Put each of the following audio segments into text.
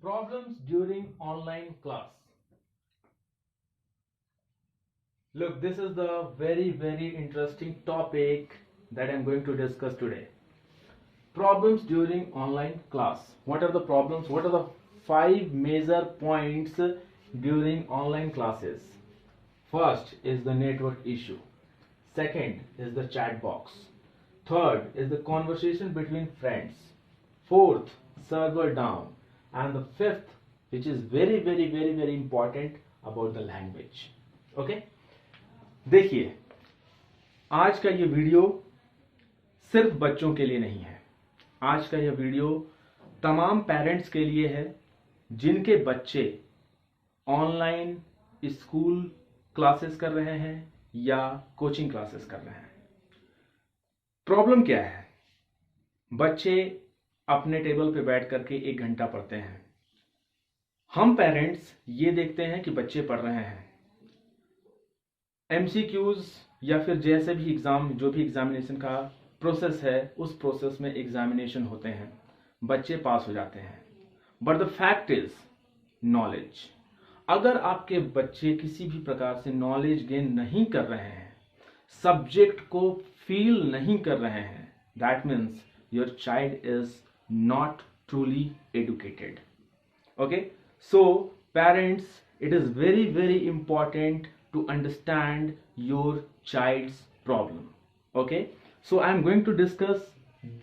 Problems during online class. Look, this is the very interesting topic that I'm going to discuss today. Problems during online class. What are the problems? What are the 5 major points during online classes? First is the network issue. Second is the chat box. Third is the conversation between friends. Fourth, server down. And the fifth, which is very important, about the language. Okay, देखिए, आज का ये video सिर्फ बच्चों के लिए नहीं है. आज का ये वीडियो तमाम पेरेंट्स के लिए है जिनके बच्चे ऑनलाइन स्कूल क्लासेस कर रहे हैं या कोचिंग क्लासेस कर रहे हैं. प्रॉब्लम क्या है? बच्चे अपने टेबल पे बैठ करके 1 घंटा पढ़ते हैं. हम पेरेंट्स ये देखते हैं कि बच्चे पढ़ रहे हैं. एमसीक्यूज या फिर जैसे भी एग्जाम, जो भी एग्जामिनेशन का प्रोसेस है, उस प्रोसेस में एग्जामिनेशन होते हैं, बच्चे पास हो जाते हैं. But the fact is knowledge. अगर आपके बच्चे किसी भी प्रकार से नॉलेज गेन नहीं कर रहे हैं, सब्जेक्ट को फील नहीं कर रहे हैं, that means your child is not truly educated. Okay, so parents, it is very important to understand your child's problem. Okay, so I am going to discuss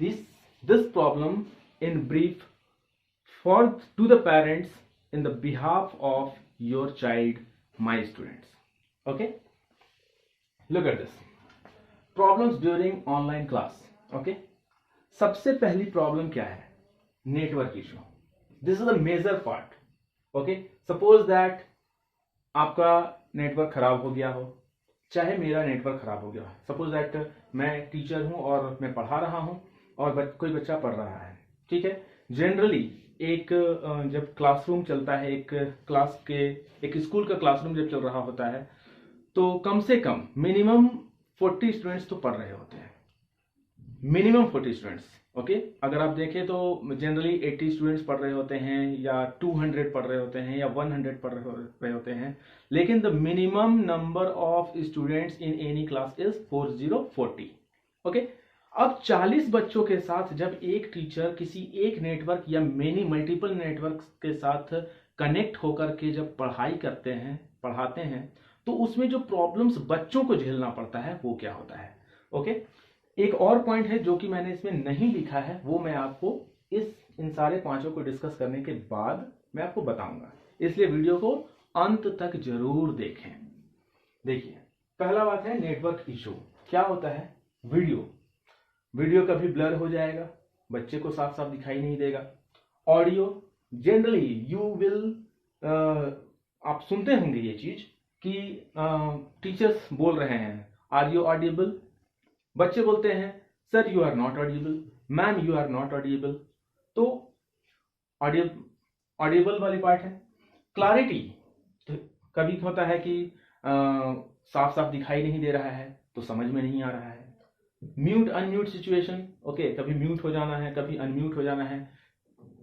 this problem in brief to the parents in the behalf of your child, my students. Okay, look at this. Problems during online class. Okay, सबसे पहली problem क्या है? Network issue. This is the major part. Okay, suppose that आपका network खराब हो गया हो, चाहे मेरा नेटवर्क खराब हो गया हो. सपोज दैट मैं टीचर हूं और मैं पढ़ा रहा हूं और कोई बच्चा पढ़ रहा है. ठीक है, जनरली एक जब क्लासरूम चलता है, एक स्कूल का क्लासरूम जब चल रहा होता है, तो कम से कम मिनिमम 40 स्टूडेंट्स तो पढ़ रहे होते हैं. Minimum 40 students. ओके, अगर आप देखें तो जनरली 80 स्टूडेंट्स पढ़ रहे होते हैं या 200 पढ़ रहे होते हैं या 100 पढ़ रहे होते हैं, लेकिन the minimum number of students in any class is 40. Okay, अब 40 बच्चों के साथ जब एक टीचर किसी एक नेटवर्क या मल्टीपल नेटवर्क के साथ कनेक्ट होकर के जब पढ़ाते हैं, तो उसमें जो प्रॉब्लम्स बच्चों को झेलना पड़ता है वो क्या होता है. ओके, एक और पॉइंट है जो कि मैंने इसमें नहीं लिखा है, वो मैं आपको इन सारे पांचों को डिस्कस करने के बाद मैं आपको बताऊंगा, इसलिए वीडियो को अंत तक जरूर देखें. देखिए, पहला बात है नेटवर्क इशू. क्या होता है? वीडियो कभी ब्लर हो जाएगा, बच्चे को साफ साफ दिखाई नहीं देगा. ऑडियो, जनरली यू विल, आप सुनते होंगे ये चीज कि टीचर्स बोल रहे हैं, आर यू ऑडिबल? बच्चे बोलते हैं, sir you are not audible, ma'am you are not audible. तो ऑडिबल वाली पार्ट है. क्लैरिटी, तो कभी होता है कि साफ साफ दिखाई नहीं दे रहा है तो समझ में नहीं आ रहा है. Mute unmute situation. ओके, कभी म्यूट हो जाना है, कभी अनम्यूट हो जाना है.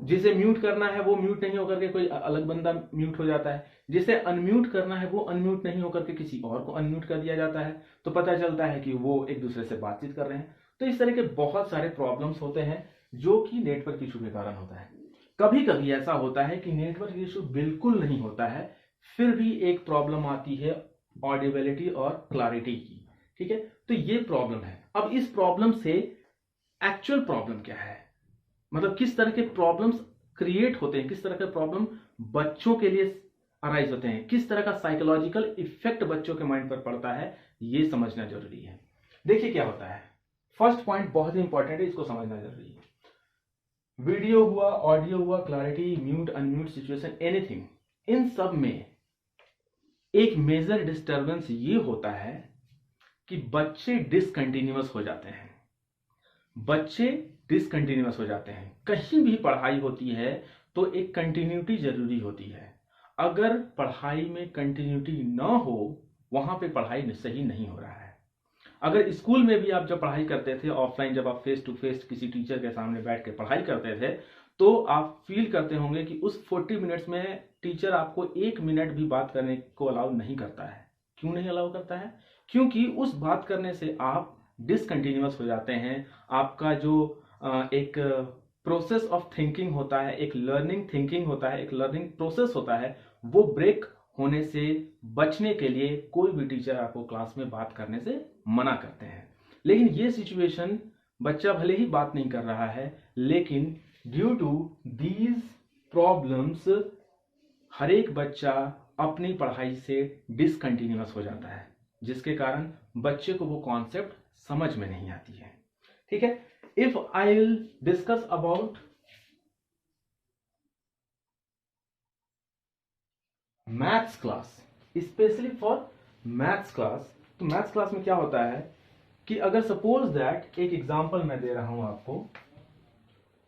जिसे म्यूट करना है वो म्यूट नहीं होकर के कोई अलग बंदा म्यूट हो जाता है. जिसे अनम्यूट करना है वो अनम्यूट नहीं होकर के किसी और को अनम्यूट कर दिया जाता है, तो पता चलता है कि वो एक दूसरे से बातचीत कर रहे हैं. तो इस तरह के बहुत सारे प्रॉब्लम्स होते हैं जो कि नेटवर्क इशू के कारण होता है. कभी कभी ऐसा होता है कि नेटवर्क इशू बिल्कुल नहीं होता है, फिर भी एक प्रॉब्लम आती है ऑडिबिलिटी और क्लैरिटी की. ठीक है, तो ये प्रॉब्लम है. अब इस प्रॉब्लम से एक्चुअल प्रॉब्लम क्या है, मतलब किस तरह के प्रॉब्लम्स क्रिएट होते हैं, किस तरह के प्रॉब्लम बच्चों के लिए अराइज होते हैं, किस तरह का साइकोलॉजिकल इफेक्ट बच्चों के माइंड पर पड़ता है, ये समझना जरूरी है. देखिए क्या होता है. फर्स्ट पॉइंट बहुत ही इंपॉर्टेंट है, इसको समझना जरूरी है. वीडियो हुआ, ऑडियो हुआ, clarity, mute unmute situation, anything, इन सब में एक मेजर डिस्टर्बेंस ये होता है कि बच्चे डिसकंटिन्यूअस हो जाते हैं. कहीं भी पढ़ाई होती है तो एक कंटिन्यूटी जरूरी होती है. अगर पढ़ाई में कंटिन्यूटी ना हो, वहां पे पढ़ाई सही नहीं हो रहा है. अगर स्कूल में भी आप जब पढ़ाई करते थे ऑफलाइन, जब आप फेस टू फेस किसी टीचर के सामने बैठ के पढ़ाई करते थे, तो आप फील करते होंगे कि उस 40 मिनट्स में टीचर आपको 1 मिनट भी बात करने को अलाउ नहीं करता है। क्यों नहीं अलाउ करता है? क्योंकि उस बात करने से आप डिसकंटिन्यूअस हो जाते हैं। आपका जो एक प्रोसेस ऑफ थिंकिंग होता है, एक लर्निंग थिंकिंग होता है, एक लर्निंग प्रोसेस होता है, वो ब्रेक होने से बचने के लिए कोई भी टीचर आपको क्लास में बात करने से मना करते हैं। लेकिन ये सिचुएशन, बच्चा भले ही बात नहीं कर रहा है, लेकिन ड्यू टू दीज प्रॉब्लम्स हर एक बच्चा अपनी पढ़ाई से डिसकंटिन्यूअस हो जाता है, जिसके कारण बच्चे को वो कॉन्सेप्ट समझ में नहीं आती है। ठीक है, if I will discuss about maths class, specially for maths class, तो मैथ्स क्लास में क्या होता है कि अगर सपोज दैट, एक एग्जांपल मैं दे रहा हूं आपको,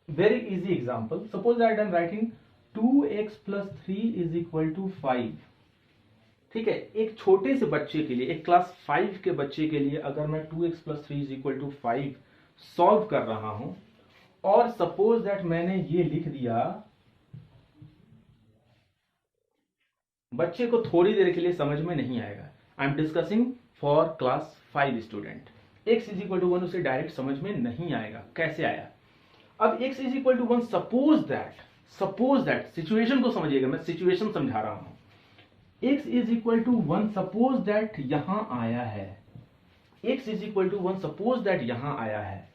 very easy example, suppose that I am writing 2x + 3 = 5। ठीक है, एक छोटे से बच्चे के लिए, एक क्लास 5 के बच्चे के लिए अगर मैं 2x + 3 = 5 सॉल्व कर रहा हूं, और सपोज दैट मैंने ये लिख दिया, बच्चे को थोड़ी देर के लिए समझ में नहीं आएगा। I am discussing for class 5 student. x = 1 उसे डायरेक्ट समझ में नहीं आएगा। कैसे आया? अब x = 1, सपोज दैट सिचुएशन को समझिएगा, मैं सिचुएशन समझा रहा हूं। x = 1 सपोज दैट यहां आया है, x = 1 सपोज दैट यहां आया है,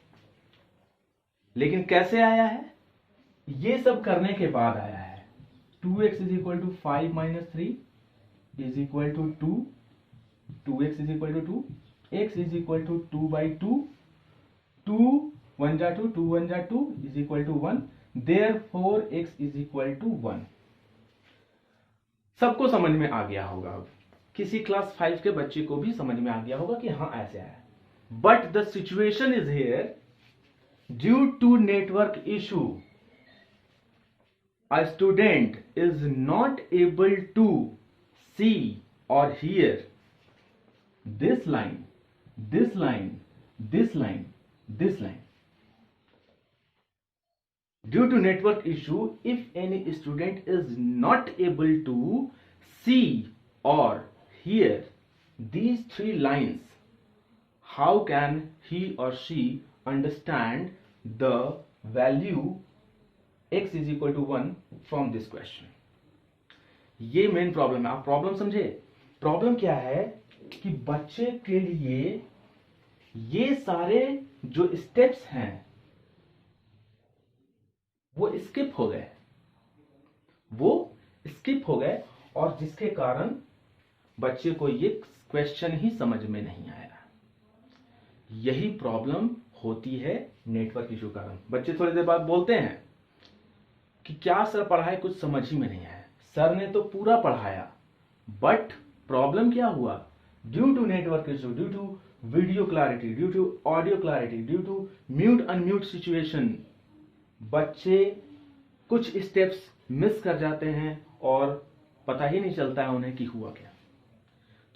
लेकिन कैसे आया है? ये सब करने के बाद आया है। 2x = 5 - 3 = 2, 2x = 2, x = 2/2, 2 1 जा 2, 2 1 जा 2 = 1, therefore x = 1। सबको समझ में आ गया होगा। अब किसी क्लास 5 के बच्चे को भी समझ में आ गया होगा कि हाँ ऐसे आया। But the situation is here, due to network issue a student is not able to see or hear this line, this line, this line, this line. Due to network issue, if any student is not able to see or hear these 3 lines, how can he or she understand the value x = 1 from this question? ये main problem है। आप problem समझे? Problem क्या है कि बच्चे के लिए ये सारे जो स्टेप्स हैं वो स्किप हो गए, और जिसके कारण बच्चे को ये क्वेश्चन ही समझ में नहीं आया। यही प्रॉब्लम होती है नेटवर्क इशू के कारण। बच्चे थोड़ी देर बाद बोलते हैं कि क्या सर पढ़ाए, कुछ समझ ही में नहीं आया, सर ने तो पूरा पढ़ाया, बट प्रॉब्लम क्या हुआ? Due to network issue, due to video clarity, due to audio clarity, due to mute unmute situation, बच्चे कुछ स्टेप्स मिस कर जाते हैं और पता ही नहीं चलता है उन्हें कि हुआ क्या।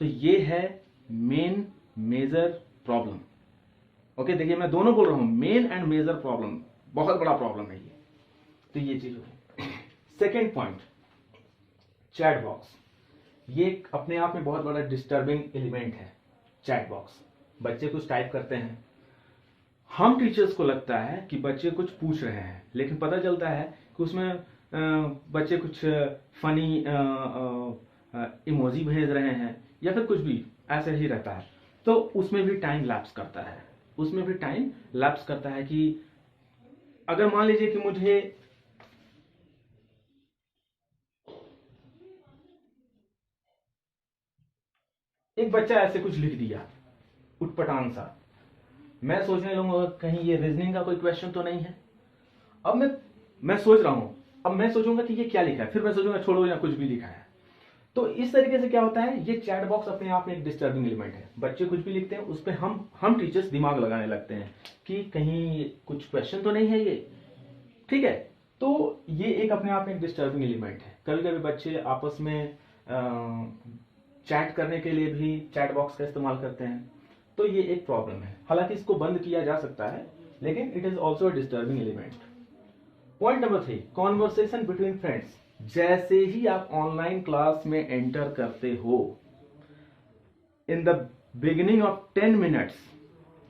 तो ये है मेन मेजर प्रॉब्लम। ओके, देखिए मैं दोनों बोल रहा हूं, मेन एंड मेजर प्रॉब्लम, बहुत बड़ा प्रॉब्लम है ये। तो ये चीज होगी। Second point, chat box. ये अपने आप में बहुत बड़ा डिस्टर्बिंग एलिमेंट है। चैट बॉक्स, बच्चे कुछ टाइप करते हैं, हम टीचर्स को लगता है कि बच्चे कुछ पूछ रहे हैं, लेकिन पता चलता है कि उसमें बच्चे कुछ फनी इमोजी भेज रहे हैं या फिर कुछ भी ऐसे ही रहता है। तो उसमें भी टाइम लैप्स करता है कि अगर मान लीजिए कि मुझे एक बच्चा ऐसे कुछ लिख दिया उटपटांग सा, मैं सोचने लगूंगा कहीं ये रीजनिंग का कोई क्वेश्चन तो नहीं है। अब मैं सोच रहा हूं, अब मैं सोचूंगा कि ये क्या लिखा है, फिर मैं सोचूंगा छोड़ो या कुछ भी लिखा है। तो इस तरीके से क्या होता है, ये चैट बॉक्स अपने आप में एक डिस्टर्बिंग एलिमेंट है। बच्चे कुछ भी लिखते हैं, उस पर हम टीचर्स दिमाग लगाने लगते हैं कि कहीं कुछ क्वेश्चन तो नहीं है ये। ठीक है, तो ये एक अपने आप में एक डिस्टर्बिंग एलिमेंट है। कभी कभी बच्चे आपस में चैट करने के लिए भी चैट बॉक्स का इस्तेमाल करते हैं, तो ये एक प्रॉब्लम है। हालांकि इसको बंद किया जा सकता है, लेकिन it is also a disturbing element. Point number 3, conversation between friends. जैसे ही आप ऑनलाइन क्लास में एंटर करते हो, in the beginning of 10 minutes,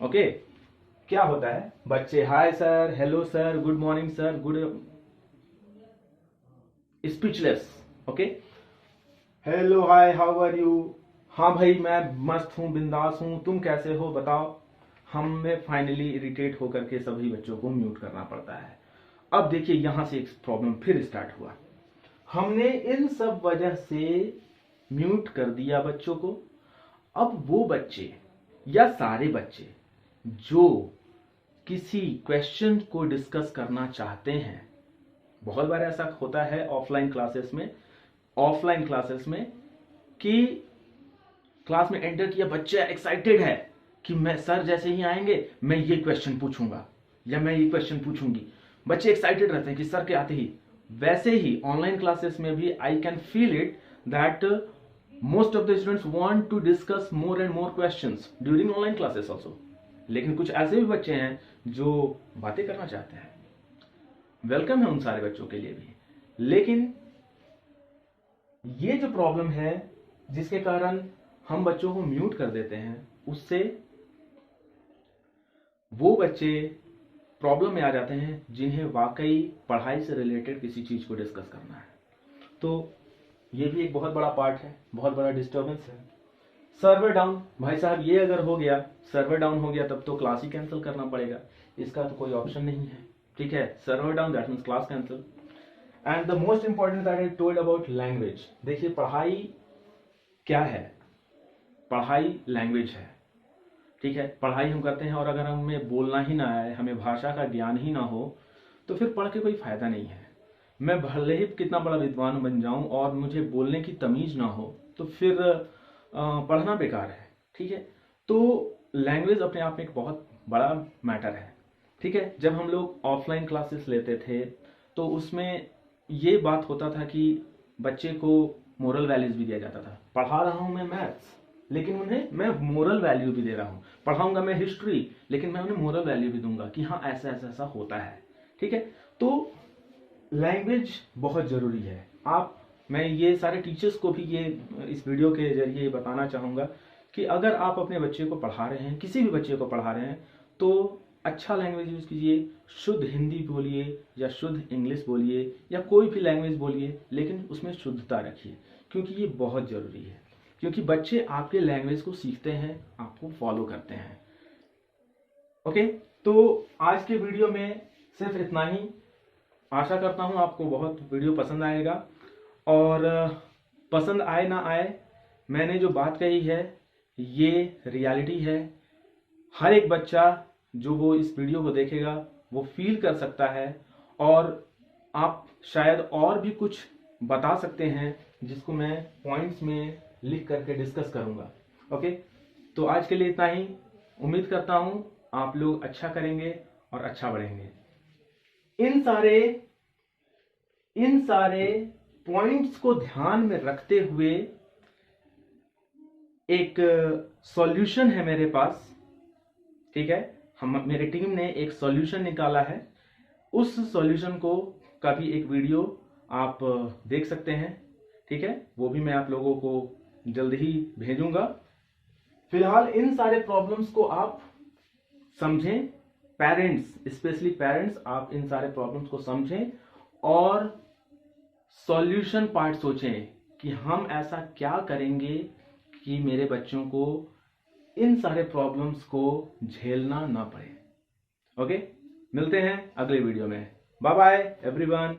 okay, क्या होता है? बच्चे hi sir, hello sir, good morning sir, good, speechless, okay, hello hi how are you, हाँ भाई मैं मस्त हूं, बिंदास हूं, तुम कैसे हो बताओ। हमें फाइनली इरिटेट होकर के सभी बच्चों को म्यूट करना पड़ता है। अब देखिए यहां से एक प्रॉब्लम फिर स्टार्ट हुआ। हमने इन सब वजह से म्यूट कर दिया बच्चों को। अब वो बच्चे या सारे बच्चे जो किसी क्वेश्चन को डिस्कस करना चाहते हैं, बहुत बार ऐसा होता है ऑफलाइन क्लासेस में कि क्लास में एंटर किया, बच्चा एक्साइटेड है कि मैं सर जैसे ही आएंगे मैं ये क्वेश्चन पूछूंगा या मैं ये क्वेश्चन पूछूंगी। बच्चे एक्साइटेड रहते हैं कि सर के आते ही। वैसे ही ऑनलाइन क्लासेस में भी I can feel it that most of the students want to discuss more and more questions during online classes also. लेकिन कुछ ऐसे भी बच्चे हैं जो बातें करना चाहते हैं। वेलकम है उन सारे बच्चों के लिए भी। लेकिन ये जो प्रॉब्लम है जिसके कारण हम बच्चों को म्यूट कर देते हैं, उससे वो बच्चे प्रॉब्लम में आ जाते हैं जिन्हें वाकई पढ़ाई से रिलेटेड किसी चीज को डिस्कस करना है। तो ये भी एक बहुत बड़ा पार्ट है, बहुत बड़ा डिस्टर्बेंस है। सर्वर डाउन, भाई साहब ये अगर हो गया, सर्वर डाउन हो गया, तब तो क्लास ही कैंसिल करना पड़ेगा, इसका तो कोई ऑप्शन नहीं है। ठीक है, server down that means class cancel. And the most important that I told about language. देखिए पढ़ाई क्या है? पढ़ाई लैंग्वेज है। ठीक है, पढ़ाई हम करते हैं और अगर हमें बोलना ही ना आए, हमें भाषा का ज्ञान ही ना हो, तो फिर पढ़ के कोई फायदा नहीं है। मैं भले ही कितना बड़ा विद्वान बन जाऊं और मुझे बोलने की तमीज ना हो, तो फिर पढ़ना बेकार है। ठीक है, तो लैंग्वेज अपने आप में एक बहुत बड़ा मैटर है। ठीक है, जब हम लोग ऑफलाइन क्लासेस लेते थे तो उसमें ये बात होता था कि बच्चे को मोरल वैल्यूज भी दिया जाता था। पढ़ा रहा हूं मैं मैथ्स, लेकिन उन्हें मैं मोरल वैल्यू भी दे रहा हूं। पढ़ाऊंगा मैं हिस्ट्री, लेकिन मैं उन्हें मोरल वैल्यू भी दूंगा कि हाँ ऐसा ऐसा ऐसा होता है। ठीक है, तो लैंग्वेज बहुत जरूरी है। मैं ये सारे टीचर्स को भी ये इस वीडियो के जरिए बताना चाहूंगा कि अगर आप अपने बच्चे को पढ़ा रहे हैं, किसी भी बच्चे को पढ़ा रहे हैं, तो अच्छा लैंग्वेज यूज कीजिए। शुद्ध हिंदी बोलिए या शुद्ध इंग्लिश बोलिए या कोई भी लैंग्वेज बोलिए, लेकिन उसमें शुद्धता रखिए, क्योंकि ये बहुत जरूरी है। क्योंकि बच्चे आपके लैंग्वेज को सीखते हैं, आपको फॉलो करते हैं। ओके, तो आज के वीडियो में सिर्फ इतना ही। आशा करता हूं आपको बहुत वीडियो पसंद आएगा, और पसंद आए ना आए, मैंने जो बात कही है ये रियलिटी है। हर एक बच्चा जो वो इस वीडियो को देखेगा वो फील कर सकता है, और आप शायद और भी कुछ बता सकते हैं जिसको मैं पॉइंट्स में लिख करके डिस्कस करूंगा। ओके, तो आज के लिए इतना ही। उम्मीद करता हूं आप लोग अच्छा करेंगे और अच्छा बढ़ेंगे। इन सारे पॉइंट्स को ध्यान में रखते हुए एक सॉल्यूशन है मेरे पास। ठीक है, मेरी टीम ने एक सॉल्यूशन निकाला है। उस सॉल्यूशन को का भी एक वीडियो आप देख सकते हैं। ठीक है, वो भी मैं आप लोगों को जल्द ही भेजूंगा। फिलहाल इन सारे प्रॉब्लम्स को आप समझें, पेरेंट्स, स्पेशली पेरेंट्स, आप इन सारे प्रॉब्लम्स को समझें और सॉल्यूशन पार्ट सोचें कि हम ऐसा क्या करेंगे कि मेरे बच्चों को इन सारे प्रॉब्लम्स को झेलना ना पड़े। ओके, मिलते हैं अगले वीडियो में। Bye bye everyone.